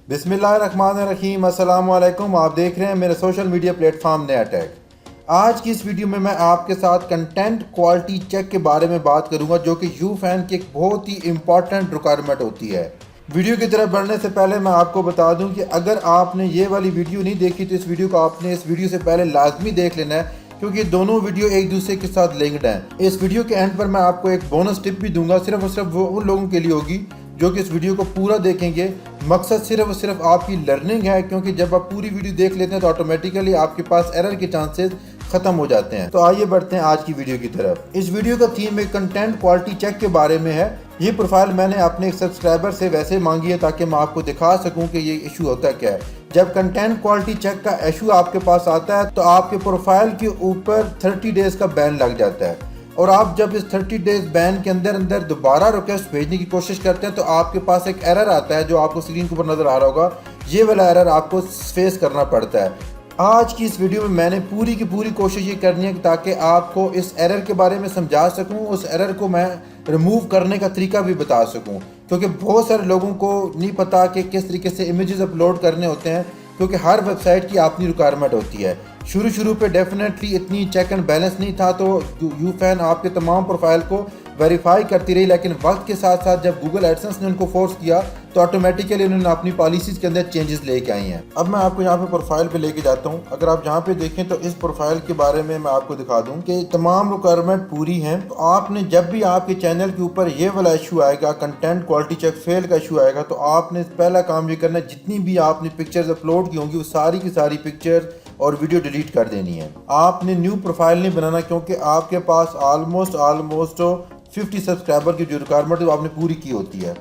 बिस्मिल्लाहिर्रहमानिर्रहीम। अस्सलाम वालेकुम। आप देख रहे हैं मेरे सोशल मीडिया प्लेटफॉर्म नया टेक। आज की इस वीडियो में मैं आपके साथ कंटेंट क्वालिटी चेक के बारे में बात करूंगा, जो कि यूफैन की एक बहुत ही इंपॉर्टेंट रिक्वायरमेंट होती है। वीडियो की तरफ बढ़ने से पहले मैं आपको बता दूं कि अगर आपने ये वाली वीडियो नहीं देखी तो इस वीडियो को आपने इस वीडियो से पहले लाजमी देख लेना है, क्योंकि दोनों वीडियो एक दूसरे के साथ लिंक्ड हैं। इस वीडियो के एंड पर मैं आपको एक बोनस टिप भी दूंगा, सिर्फ और सिर्फ वो उन लोगों के लिए होगी जो कि इस वीडियो को पूरा देखेंगे। मकसद सिर्फ और सिर्फ आपकी लर्निंग है, क्योंकि जब आप पूरी वीडियो देख लेते हैं तो ऑटोमेटिकली आपके पास एरर के चांसेस खत्म हो जाते हैं। तो आइए बढ़ते हैं आज की वीडियो की तरफ। इस वीडियो का थीम एक कंटेंट क्वालिटी चेक के बारे में है। ये प्रोफाइल मैंने अपने एक सब्सक्राइबर से वैसे मांगी है ताकि मैं आपको दिखा सकूं कि ये इशू होता क्या है। जब कंटेंट क्वालिटी चेक का इशू आपके पास आता है तो आपके प्रोफाइल के ऊपर 30 डेज का बैन लग जाता है, और आप जब इस 30 डेज बैन के अंदर दोबारा रिक्वेस्ट भेजने की कोशिश करते हैं तो आपके पास एक एरर आता है, जो आपको स्क्रीन के ऊपर नज़र आ रहा होगा। ये वाला एरर आपको फेस करना पड़ता है। आज की इस वीडियो में मैंने पूरी की पूरी कोशिश ये करनी है ताकि आपको इस एरर के बारे में समझा सकूं, उस एरर को मैं रिमूव करने का तरीका भी बता सकूं, क्योंकि बहुत सारे लोगों को नहीं पता कि किस तरीके से इमेजेस अपलोड करने होते हैं, क्योंकि हर वेबसाइट की अपनी रिक्वायरमेंट होती है। शुरू पे डेफिनेटली इतनी चेक एंड बैलेंस नहीं था, तो यूफैन आपके तमाम प्रोफाइल को वेरीफाई करती रही, लेकिन वक्त के साथ साथ जब गूगल एडसेंस ने उनको फोर्स किया तो ऑटोमेटिकली उन्होंने अपनी पॉलिसीज के अंदर चेंजेस लेके आई हैं। अब मैं आपको यहाँ पे प्रोफाइल पे लेके जाता हूँ। अगर आप यहाँ पे देखें तो इस प्रोफाइल के बारे में मैं आपको दिखा दूँ कि तमाम रिक्वायरमेंट पूरी हैं। तो आपने जब भी आपके चैनल के ऊपर ये वाला इशू आएगा, कंटेंट क्वालिटी चेक फेल का इशू आएगा, तो आपने पहला काम ये करना है, जितनी भी आपने पिक्चर्स अपलोड की होंगी वो सारी की सारी पिक्चर्स और वीडियो डिलीट कर देनी है। आपने न्यू प्रोफाइल नहीं बनाना, क्योंकि आपके पास ऑलमोस्ट 50 सब्सक्राइबर की जो रिक्वायरमेंट है आपने पूरी की होती है।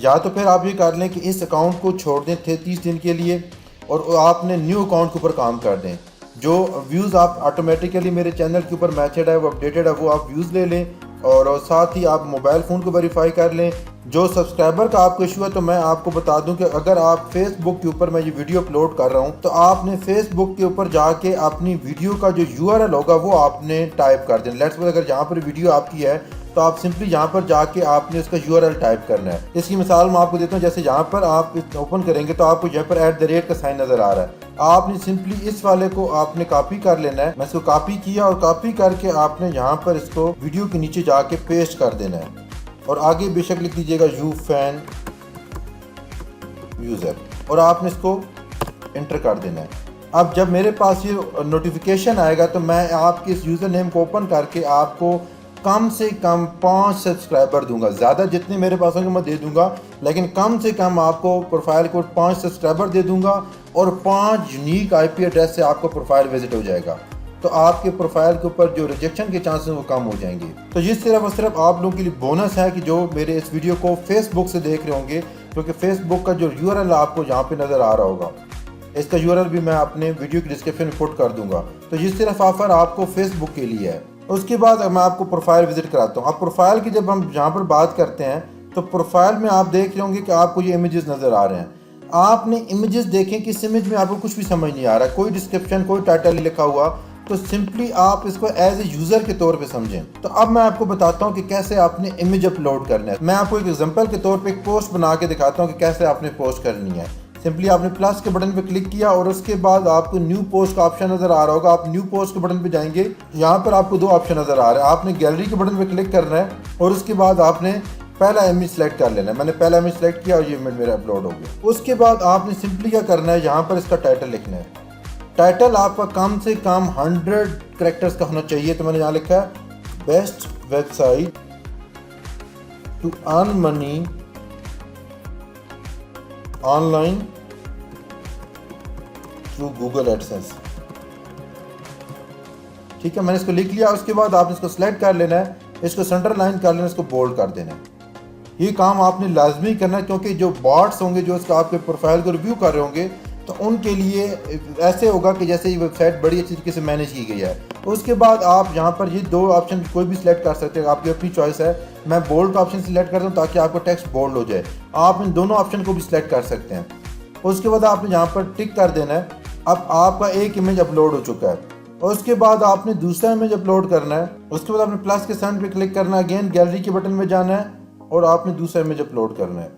या तो फिर आप ये कर लें कि इस अकाउंट को छोड़ दें 30 दिन के लिए और आपने न्यू अकाउंट के ऊपर काम कर दें। जो व्यूज़ आप ऑटोमेटिकली मेरे चैनल के ऊपर मैचड है, वो अपडेटेड है, वो आप व्यूज़ ले लें, और साथ ही आप मोबाइल फ़ोन को वेरीफाई कर लें। जो सब्सक्राइबर का आपको इशू है, तो मैं आपको बता दूं कि अगर आप फेसबुक के ऊपर मैं ये वीडियो अपलोड कर रहा हूं, तो आपने फेसबुक के ऊपर जाके अपनी वीडियो का जो URL होगा वो आपने टाइप कर देना। लेट्स सपोज अगर यहाँ पर वीडियो आपकी है तो आप सिंपली यहाँ पर जाके आपने उसका URL टाइप करना है। इसकी मिसाल मैं आपको देता हूँ। जैसे यहाँ पर आप ओपन करेंगे तो आपको यहाँ पर @ का साइन नज़र आ रहा है। आपने सिंपली इस वाले को आपने कॉपी कर लेना है। मैं इसको कॉपी किया और कॉपी करके आपने यहाँ पर इसको वीडियो के नीचे जाके पेस्ट कर देना है, और आगे बेशक लिख दीजिएगा यूफैन यूज़र, और आपने इसको इंटर कर देना है। अब जब मेरे पास ये नोटिफिकेशन आएगा तो मैं आपके इस यूज़र नेम को ओपन करके आपको कम से कम 5 सब्सक्राइबर दूंगा। ज़्यादा जितने मेरे पास होंगे मैं दे दूंगा, लेकिन कम से कम आपको प्रोफाइल को 5 सब्सक्राइबर दे दूंगा, और 5 यूनिक IP एड्रेस से आपको प्रोफाइल विजिट हो जाएगा। तो आपके प्रोफाइल के ऊपर जो रिजेक्शन के चांसेस वो कम हो जाएंगे। तो ये सिर्फ और सिर्फ आप लोगों के लिए बोनस है कि जो मेरे इस वीडियो को फेसबुक से देख रहे होंगे, क्योंकि फेसबुक का जो URL आपको यहाँ पे नज़र आ रहा होगा, इसका URL भी मैं अपने वीडियो की डिस्क्रिप्शन में पुट कर दूंगा। तो ये सिर्फ ऑफर आपको फेसबुक के लिए है। उसके बाद मैं आपको प्रोफाइल विजिट कराता हूँ। अब प्रोफाइल की जब हम यहाँ पर बात करते हैं तो प्रोफाइल में आप देख रहे होंगे कि आपको ये इमेजेस नज़र आ रहे हैं। आपने इमेजेस देखें कि इस इमेज में आपको कुछ भी समझ नहीं आ रहा, कोई डिस्क्रिप्शन कोई टाइटल नहीं लिखा हुआ, तो सिंपली आप इसको एज ए यूज़र के तौर पे समझें। तो अब मैं आपको बताता हूँ कि कैसे आपने इमेज अपलोड करना है। मैं आपको एक एग्जांपल के तौर पे एक पोस्ट बना के दिखाता हूँ कि कैसे आपने पोस्ट करनी है। सिंपली आपने प्लस के बटन पे क्लिक किया और उसके बाद आपको न्यू पोस्ट का ऑप्शन नज़र आ रहा होगा। आप न्यू पोस्ट के बटन पे जाएंगे, यहाँ पर आपको 2 ऑप्शन नज़र आ रहे हैं। आपने गैलरी के बटन पे क्लिक करना है और उसके बाद आपने पहला इमेज सेलेक्ट कर लेना है। मैंने पहला इमेज सेलेक्ट किया और ये इमेज मेरा अपलोड हो गया। उसके बाद आपने सिंपली क्या करना है, यहाँ पर इसका टाइटल लिखना है। टाइटल आपका कम से कम 100 कैरेक्टर्स का होना चाहिए। तो मैंने यहाँ लिखा है best website to earn money online through Google AdSense. ठीक है, मैंने इसको लिख लिया। उसके बाद आपने इसको सिलेक्ट कर लेना है, इसको सेंटर लाइन कर लेना, इसको बोल्ड कर देना है। ये काम आपने लाजमी करना है, क्योंकि जो बॉट्स होंगे जो इसका आपके प्रोफाइल को रिव्यू कर रहे होंगे, तो उनके लिए ऐसे होगा कि जैसे ये वेबसाइट बड़ी अच्छी तरीके से मैनेज की गई है। उसके बाद आप यहाँ पर ये 2 ऑप्शन कोई भी सिलेक्ट कर सकते हैं, आपकी अपनी चॉइस है। मैं बोल्ड का ऑप्शन सिलेक्ट करता हूँ ताकि आपको टेक्स्ट बोल्ड हो जाए। आप इन दोनों ऑप्शन को भी सिलेक्ट कर सकते हैं। उसके बाद आपने यहाँ पर टिक कर देना है। अब आपका एक इमेज अपलोड हो चुका है, और उसके बाद आपने दूसरा इमेज अपलोड करना है। उसके बाद आपने प्लस के साइन पे क्लिक करना है, अगेन गैलरी के बटन में जाना है और आपने दूसरा इमेज अपलोड करना है।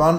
1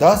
10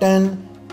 10